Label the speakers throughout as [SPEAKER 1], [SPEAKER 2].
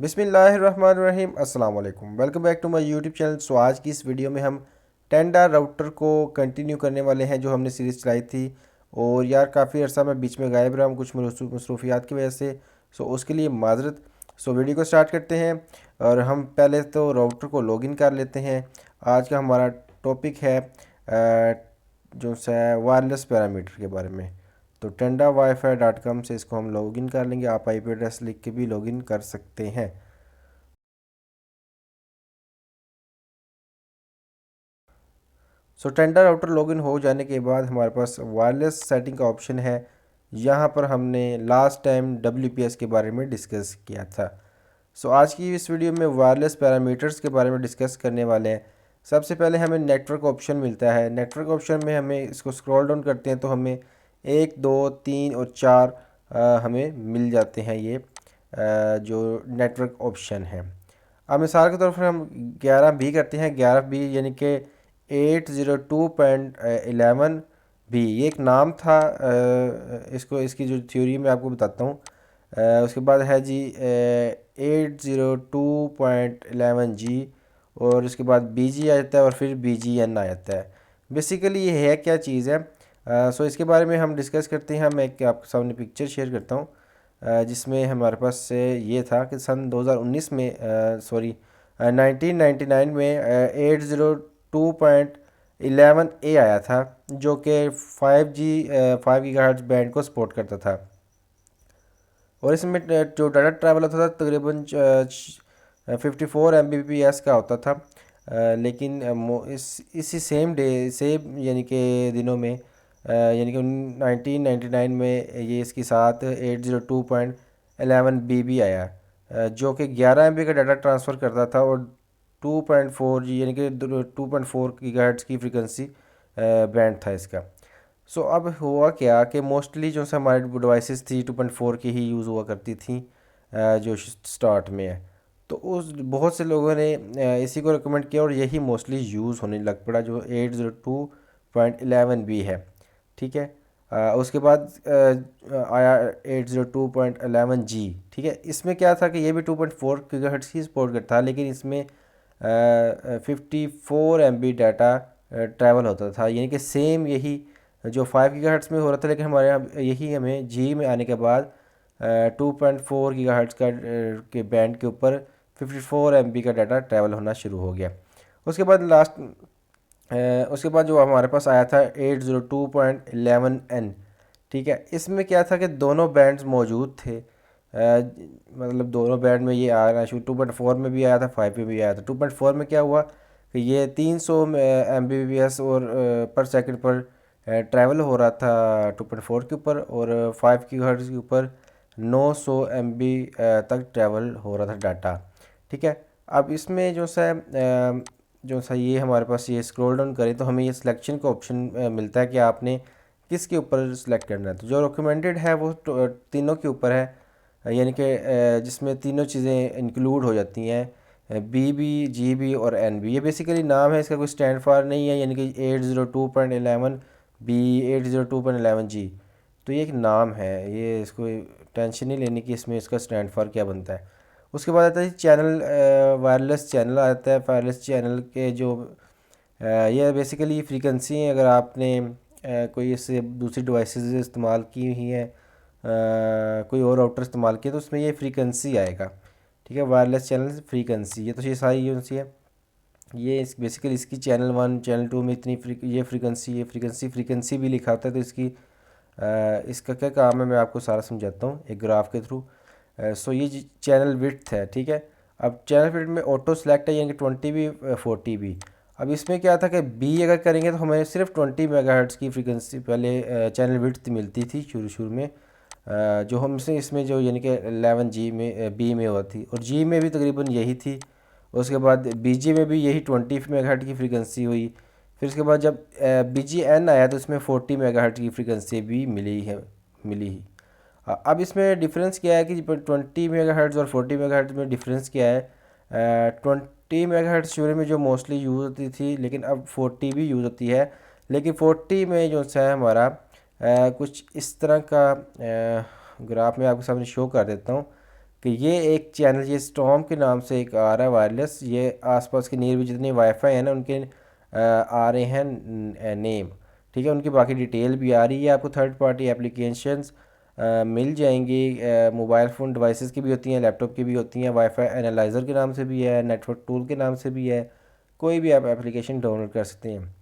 [SPEAKER 1] बिस्मिल्लाहिर्रहमानिर्रहीम अस्सलाम वालेकुम। Welcome back to my YouTube channel. So आज की इस वीडियो में हम टेंडा राउटर को कंटिन्यू करने वाले हैं जो हमने सीरीज़ चलाई थी। और यार काफ़ी अर्सा मैं बीच में गायब रहा हूँ कुछ मसरूफियात की वजह से। सो उसके लिए माजरत। सो वीडियो को स्टार्ट करते हैं और हम पहले तो राउटर को लॉगिन कर लेते हैं। आज का हमारा टॉपिक है जो है वायरलेस पैरामीटर के बारे में। तो टेंडा वाईफाई डॉट कॉम से इसको हम लॉगिन कर लेंगे। आप आईपी एड्रेस लिख के भी लॉगिन कर सकते हैं। सो टेंडर राउटर लॉगिन हो जाने के बाद हमारे पास वायरलेस सेटिंग का ऑप्शन है। यहाँ पर हमने लास्ट टाइम WPS के बारे में डिस्कस किया था। सो आज की इस वीडियो में वायरलेस पैरामीटर्स के बारे में डिस्कस करने वाले हैं। सबसे पहले हमें नेटवर्क ऑप्शन मिलता है। नेटवर्क ऑप्शन में हमें इसको स्क्रॉल डाउन करते हैं तो हमें 1 2 3 और 4 हमें मिल जाते हैं ये जो नेटवर्क ऑप्शन है। अब मिसाल के तौर पर हम 11B करते हैं। 11B यानी कि 802.11 ये एक नाम था। इसको इसकी जो थ्योरी मैं आपको बताता हूँ। उसके बाद है जी 802.11G और उसके बाद BG आ जाता है और फिर BGN आ जाता है। बेसिकली ये है क्या चीज़ है। सो इसके बारे में हम डिस्कस करते हैं। मैं एक आपके सामने पिक्चर शेयर करता हूँ जिसमें हमारे पास से ये था कि सन 2019 में 1999 में 802.11A आया था जो कि 5 गीगाहर्ट्ज़ बैंड को सपोर्ट करता था। और इसमें जो डाटा ट्रैवल होता था तकरीबन 54 Mbps का होता था। लेकिन इसी सेम डे सेम यानी कि दिनों में यानी कि 1999 में ये इसके साथ 802.11B भी आया जो कि 11 MB का डाटा ट्रांसफ़र करता था और 2.4G यानी कि 2.4 गीगाहर्ट्ज़ की फ्रीक्वेंसी बैंड था इसका। सो अब हुआ क्या कि मोस्टली जो से हमारे डिवाइसेस थी 2.4 की ही यूज़ हुआ करती थी जो स्टार्ट में है। तो उस बहुत से लोगों ने इसी को रिकमेंड किया और यही मोस्टली यूज़ होने लग पड़ा जो 802.11B है। ठीक है। उसके बाद आया 802.11G। ठीक है। इसमें क्या था कि ये भी 2.4 गीगाहर्ट्ज़ ही सपोर्ट करता था लेकिन इसमें 54 MB डाटा ट्रैवल होता था यानी कि सेम यही जो 5 गीगाहर्ट्ज़ में हो रहा था लेकिन हमारे यहाँ यही हमें जी में आने के बाद 2.4 गीगाहर्ट्ज़ का के बैंड के ऊपर 54 MB का डाटा ट्रैवल होना शुरू हो गया। उसके बाद उसके बाद जो हमारे पास आया था 802.11N। ठीक है। इसमें क्या था कि दोनों बैंड्स मौजूद थे। मतलब दोनों बैंड में ये आ रहा शुरू 2.4 में भी आया था 5 में भी आया था। 2.4 में क्या हुआ कि ये 300 Mbps और पर सेकंड पर ट्रैवल हो रहा था 2.4 के ऊपर और 5 गीगाहर्ट्ज़ के ऊपर 900 MB तक ट्रैवल हो रहा था डाटा। ठीक है। अब इसमें जो सा ये हमारे पास ये स्क्रॉल डाउन करें तो हमें ये सिलेक्शन का ऑप्शन मिलता है कि आपने किसके ऊपर सेलेक्ट करना है। तो जो रिकमेंडेड है वो तीनों के ऊपर है यानी कि जिसमें तीनों चीज़ें इंक्लूड हो जाती हैं BB GB और NB। ये बेसिकली नाम है इसका कोई स्टैंड फॉर नहीं है यानी कि 802.11B 802.11G। तो ये एक नाम है ये इसको टेंशन नहीं लेने की इसमें इसका स्टैंड फॉर क्या बनता है। उसके बाद आता है चैनल वायरलेस चैनल आता है। वायरलेस चैनल के जो ये बेसिकली फ्रीक्वेंसी है अगर आपने कोई इससे दूसरी डिवाइसेस इस्तेमाल की हुई हैं कोई और राउटर इस्तेमाल किया तो उसमें ये फ्रीक्वेंसी आएगा। ठीक है। वायरलेस चैनल फ्रीक्वेंसी ये तो ये सारी यूनिट है। ये बेसिकली इसकी चैनल 1 चैनल 2 में इतनी ये फ्रीक्वेंसी भी लिखा होता है। तो इसका क्या काम है मैं आपको सारा समझाता हूँ एक ग्राफ के थ्रू। सो ये चैनल विड्थ है। ठीक है। अब चैनल विड्थ में ऑटो सेलेक्ट है यानी कि 20B 40B। अब इसमें क्या था कि बी अगर करेंगे तो हमें सिर्फ 20 मेगाहर्ट्ज़ की फ्रीक्वेंसी पहले चैनल विड्थ मिलती थी शुरू शुरू में जो हमसे इसमें जो यानी कि 11G में बी में हुआ थी और जी में भी तकरीबन यही थी। उसके बाद BG में भी यही 20 मेगाहर्ट्ज़ की फ्रीक्वेंसी हुई। फिर उसके बाद जब BGN आया तो इसमें 40 मेगाहर्ट्ज़ की फ्रीक्वेंसी भी मिली ही। अब इसमें डिफरेंस क्या है कि 20 मेगाहर्ट्ज़ और 40 मेगाहर्ट्ज़ में डिफरेंस क्या है। 20 मेगाहर्ट्ज़ शुरू में जो मोस्टली यूज़ होती थी लेकिन अब 40 भी यूज़ होती है। लेकिन 40 में जो है हमारा कुछ इस तरह का ग्राफ में आपके सामने शो कर देता हूँ कि ये एक चैनल ये स्टॉर्म के नाम से एक आ रहा है वायरलेस, ये आसपास के नियर भी जितने वाईफाई हैं ना उनके आ रहे हैं नेम, ठीक है। उनकी बाकी डिटेल भी आ रही है आपको। थर्ड पार्टी एप्लीकेशंस मिल जाएंगी, मोबाइल फ़ोन डिवाइसेस की भी होती हैं, लैपटॉप की भी होती हैं, वाईफाई एनालाइज़र के नाम से भी है, नेटवर्क टूल के नाम से भी है, कोई भी आप एप्लीकेशन डाउनलोड कर सकते हैं।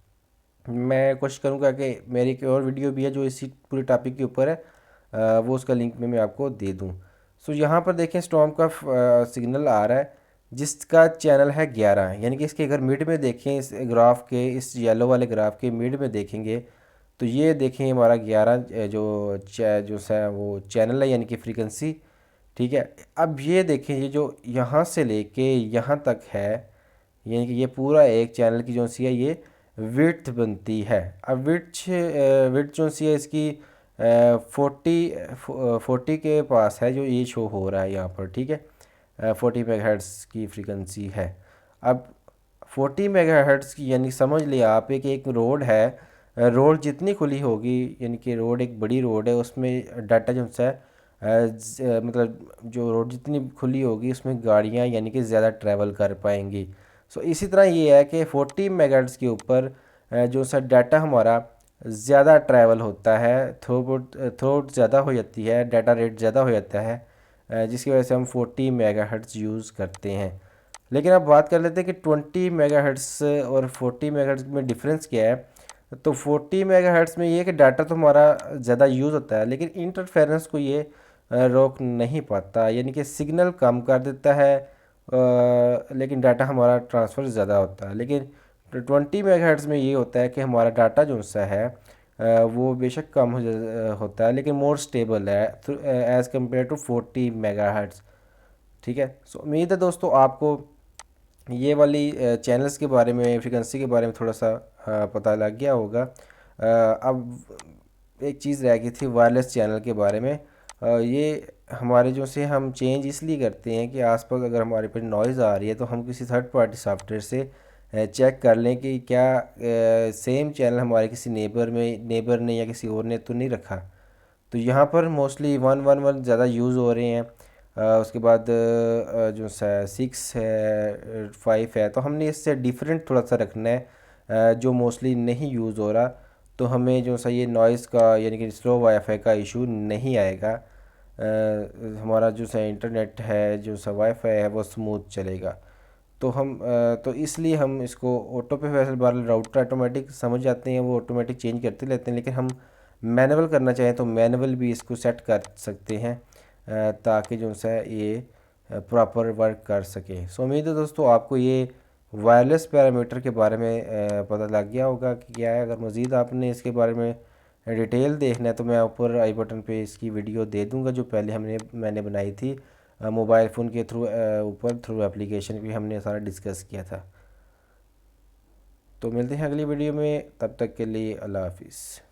[SPEAKER 1] मैं कोशिश करूँगा कि मेरी एक और वीडियो भी है जो इसी पूरे टॉपिक के ऊपर है, वो उसका लिंक में मैं आपको दे दूँ। सो यहाँ पर देखें स्टॉर्म का सिग्नल आ रहा है जिसका चैनल है 11, यानी कि इसके अगर मिड में देखें, इस ग्राफ के इस येलो वाले ग्राफ के मिड में देखेंगे तो ये देखें हमारा 11 जो सा वो चैनल है यानी कि फ्रीक्वेंसी, ठीक है। अब ये देखें ये जो यहाँ से लेके यहाँ तक है, यानी कि ये पूरा एक चैनल की जो सी है ये विड्थ बनती है। अब विड्थ जो सी है इसकी 40 के पास है जो ये शो हो रहा है यहाँ पर, ठीक है। 40 मेगाहर्ट्ज़ की फ्रीक्वेंसी है। अब 40 मेगाहर्ट्ज़ की यानी समझ लिया आप एक रोड है, रोड जितनी खुली होगी यानी कि रोड एक बड़ी रोड है उसमें डाटा जो है मतलब जो रोड जितनी खुली होगी उसमें गाड़ियाँ यानी कि ज़्यादा ट्रैवल कर पाएंगी। सो इसी तरह ये है कि 40 मेगाहर्ट्ज़ के ऊपर जो सा डाटा हमारा ज़्यादा ट्रैवल होता है, थ्रूपुट ज़्यादा हो जाती है, डाटा रेट ज़्यादा हो जाता है, जिसकी वजह से हम 40 मेगाहर्ट्ज़ यूज़ करते हैं। लेकिन अब बात कर लेते हैं कि 20 मेगाहर्ट्ज़ और 40 मेगाहर्ट्ज़ में डिफरेंस क्या है। तो 40 मेगाहर्ट्ज़ में ये है कि डाटा तो हमारा ज़्यादा यूज़ होता है लेकिन इंटरफेरेंस को ये रोक नहीं पाता, यानी कि सिग्नल कम कर देता है लेकिन डाटा हमारा ट्रांसफ़र ज़्यादा होता है। लेकिन 20 मेगाहर्ट्ज़ में ये होता है कि हमारा डाटा जो सा है वो बेशक कम होता है लेकिन मोर स्टेबल है एज़ कम्पेयर टू 40 मेगाहर्ट्ज़, ठीक है। सो उम्मीद है दोस्तों आपको ये वाली चैनल्स के बारे में, फ्रीक्वेंसी के बारे में थोड़ा सा पता लग गया होगा। अब एक चीज़ रह गई थी वायरलेस चैनल के बारे में। ये हमारे जो से हम चेंज इसलिए करते हैं कि आसपास अगर हमारे पे नॉइज़ आ रही है तो हम किसी थर्ड पार्टी सॉफ्टवेयर से चेक कर लें कि क्या सेम चैनल हमारे किसी नेबर ने या किसी और ने तो नहीं रखा। तो यहाँ पर मोस्टली 111 ज़्यादा यूज़ हो रहे हैं। उसके बाद जो सा 6 है 5 है, तो हमने इससे डिफरेंट थोड़ा सा रखना है जो मोस्टली नहीं यूज़ हो रहा, तो हमें जो सा ये नॉइज़ का यानी कि स्लो वाईफाई का इशू नहीं आएगा। हमारा जो सा इंटरनेट है जो सा वाईफाई है वो स्मूथ चलेगा। तो तो इसलिए हम इसको ऑटो पे वैसे बार राउटर ऑटोमेटिक समझ जाते हैं, वो ऑटोमेटिक चेंज करते रहते हैं, लेकिन हम मैनुअल करना चाहें तो मैनुअल भी इसको सेट कर सकते हैं ताकि जो सा ये प्रॉपर वर्क कर सके। सो उम्मीद है दोस्तों आपको ये वायरलेस पैरामीटर के बारे में पता लग गया होगा कि क्या है। अगर मज़ीद आपने इसके बारे में डिटेल देखना है तो मैं ऊपर आई बटन पे इसकी वीडियो दे दूंगा जो पहले मैंने बनाई थी मोबाइल फ़ोन के थ्रू, ऊपर थ्रू एप्लीकेशन भी हमने सारा डिस्कस किया था। तो मिलते हैं अगली वीडियो में, तब तक के लिए अल्लाह हाफिज़।